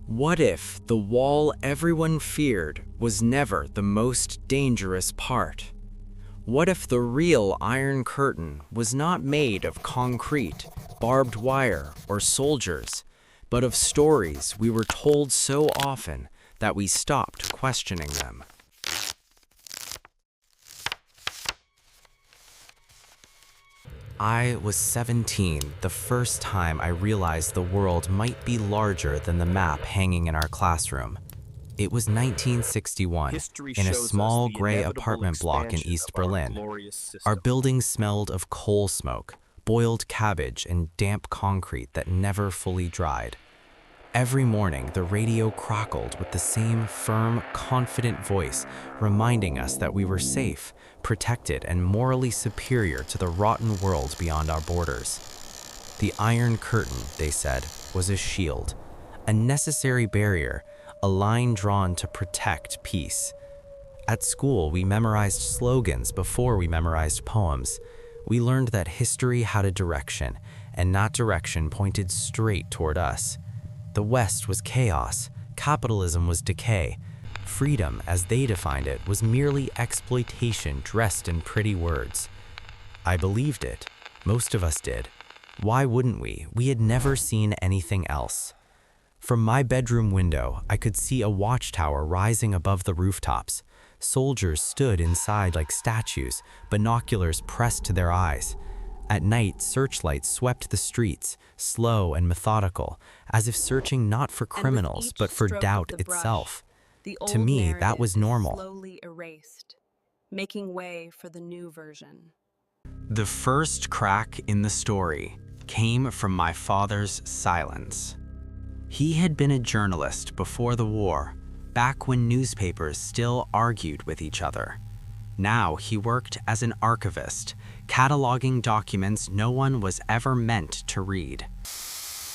What if the wall everyone feared was never the most dangerous part? What if the real Iron Curtain was not made of concrete, barbed wire, or soldiers, but of stories we were told so often that we stopped questioning them? I was 17 the first time I realized the world might be larger than the map hanging in our classroom. It was 1961, in a small gray apartment block in East Berlin. Our building smelled of coal smoke, boiled cabbage, and damp concrete that never fully dried. Every morning, the radio crackled with the same firm, confident voice, reminding us that we were safe, protected, and morally superior to the rotten world beyond our borders. The Iron Curtain, they said, was a shield, a necessary barrier, a line drawn to protect peace. At school, we memorized slogans before we memorized poems. We learned that history had a direction, and that direction pointed straight toward us. The West was chaos, capitalism was decay. Freedom, as they defined it, was merely exploitation dressed in pretty words. I believed it. Most of us did. Why wouldn't we? We had never seen anything else. From my bedroom window, I could see a watchtower rising above the rooftops. Soldiers stood inside like statues, binoculars pressed to their eyes. At night, searchlights swept the streets, slow and methodical, as if searching not for criminals, but for doubt itself. To me, that was normal. Slowly erased, making way for the new version. The first crack in the story came from my father's silence. He had been a journalist before the war, back when newspapers still argued with each other. Now he worked as an archivist, cataloging documents no one was ever meant to read.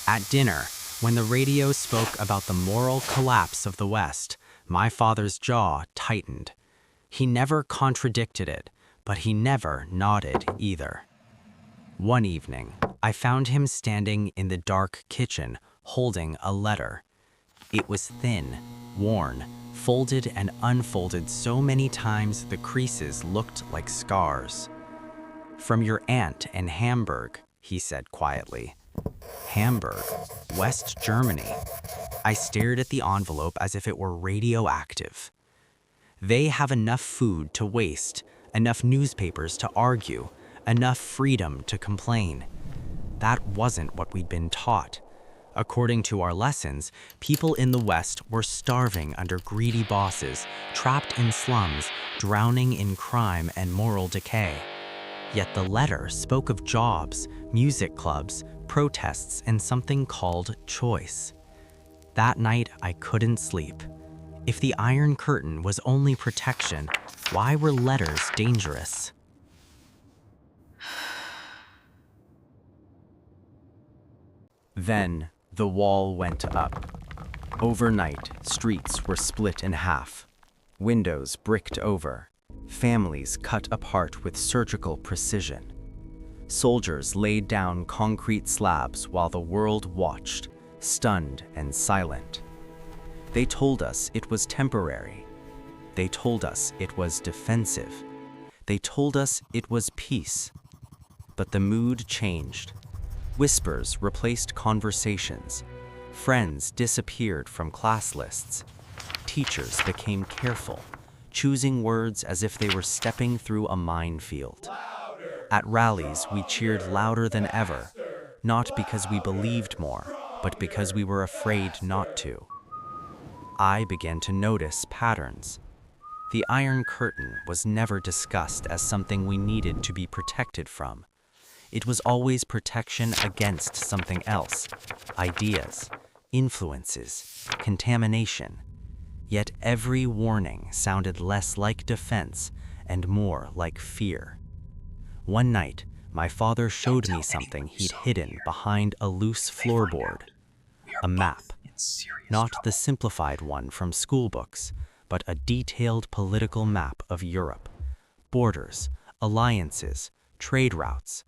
At dinner, when the radio spoke about the moral collapse of the West, my father's jaw tightened. He never contradicted it, but he never nodded either. One evening, I found him standing in the dark kitchen, holding a letter. It was thin, worn, folded and unfolded so many times the creases looked like scars. "From your aunt in Hamburg," he said quietly. Hamburg, West Germany. I stared at the envelope as if it were radioactive. They have enough food to waste, enough newspapers to argue, enough freedom to complain. That wasn't what we'd been taught. According to our lessons, people in the West were starving under greedy bosses, trapped in slums, drowning in crime and moral decay. Yet the letter spoke of jobs, music clubs, protests, and something called choice. That night, I couldn't sleep. If the Iron Curtain was only protection, why were letters dangerous? Then, the wall went up. Overnight, streets were split in half. Windows bricked over. Families cut apart with surgical precision. Soldiers laid down concrete slabs while the world watched, stunned and silent. They told us it was temporary. They told us it was defensive. They told us it was peace. But the mood changed. Whispers replaced conversations. Friends disappeared from class lists. Teachers became careful, choosing words as if they were stepping through a minefield. At rallies, we cheered louder than ever, not because we believed more, but because we were afraid not to. I began to notice patterns. The Iron Curtain was never discussed as something we needed to be protected from. It was always protection against something else, ideas, influences, contamination. Yet every warning sounded less like defense and more like fear. One night, my father showed me something he'd hidden behind a loose floorboard. A map. Not the simplified one from school books, but a detailed political map of Europe. Borders, alliances, trade routes.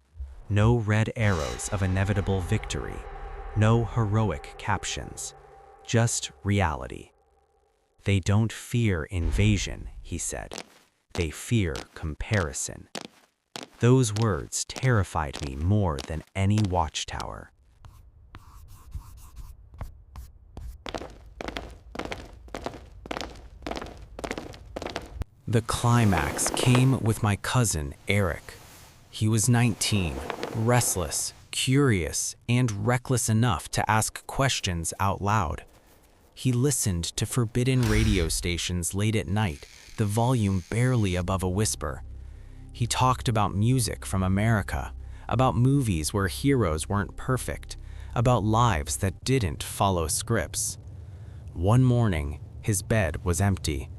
No red arrows of inevitable victory. No heroic captions. just reality. They don't fear invasion, he said. They fear comparison. Those words terrified me more than any watchtower. The climax came with my cousin, Eric. He was 19, restless, curious, and reckless enough to ask questions out loud. He listened to forbidden radio stations late at night, the volume barely above a whisper. He talked about music from America, about movies where heroes weren't perfect, about lives that didn't follow scripts. One morning, his bed was empty.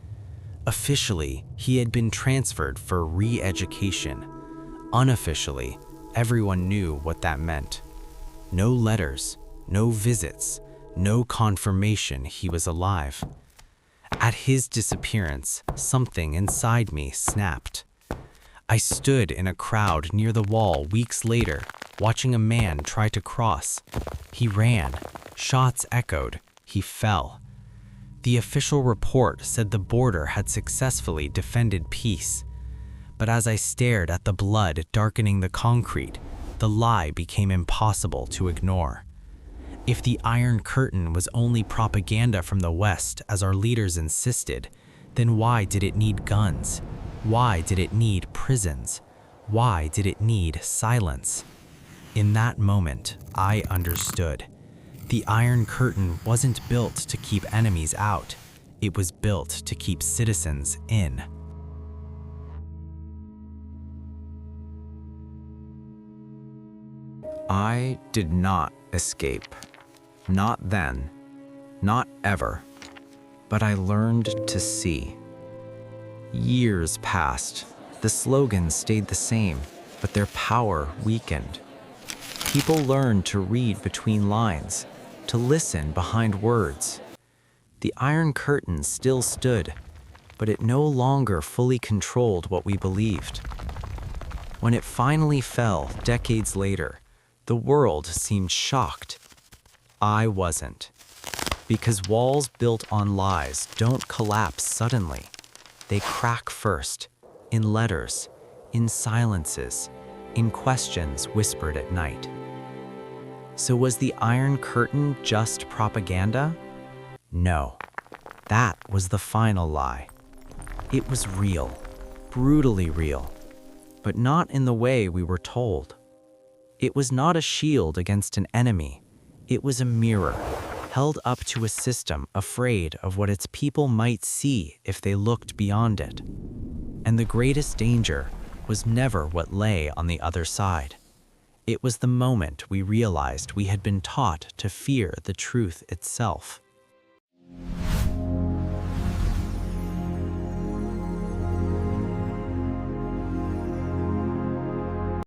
Officially, he had been transferred for re-education. Unofficially, everyone knew what that meant. No letters, no visits, no confirmation he was alive. At his disappearance, something inside me snapped. I stood in a crowd near the wall weeks later, watching a man try to cross. He ran. Shots echoed. He fell. The official report said the border had successfully defended peace. But as I stared at the blood darkening the concrete, the lie became impossible to ignore. If the Iron Curtain was only propaganda from the West, as our leaders insisted, then why did it need guns? Why did it need prisons? Why did it need silence? In that moment, I understood. The Iron Curtain wasn't built to keep enemies out. It was built to keep citizens in. I did not escape. Not then. Not ever. But I learned to see. Years passed. The slogans stayed the same, but their power weakened. People learned to read between lines, to listen behind words. The Iron Curtain still stood, but it no longer fully controlled what we believed. When it finally fell decades later, the world seemed shocked. I wasn't. Because walls built on lies don't collapse suddenly. They crack first, in letters, in silences, in questions whispered at night. So was the Iron Curtain just propaganda? No. That was the final lie. It was real, brutally real, but not in the way we were told. It was not a shield against an enemy. It was a mirror, held up to a system afraid of what its people might see if they looked beyond it. And the greatest danger was never what lay on the other side. It was the moment we realized we had been taught to fear the truth itself.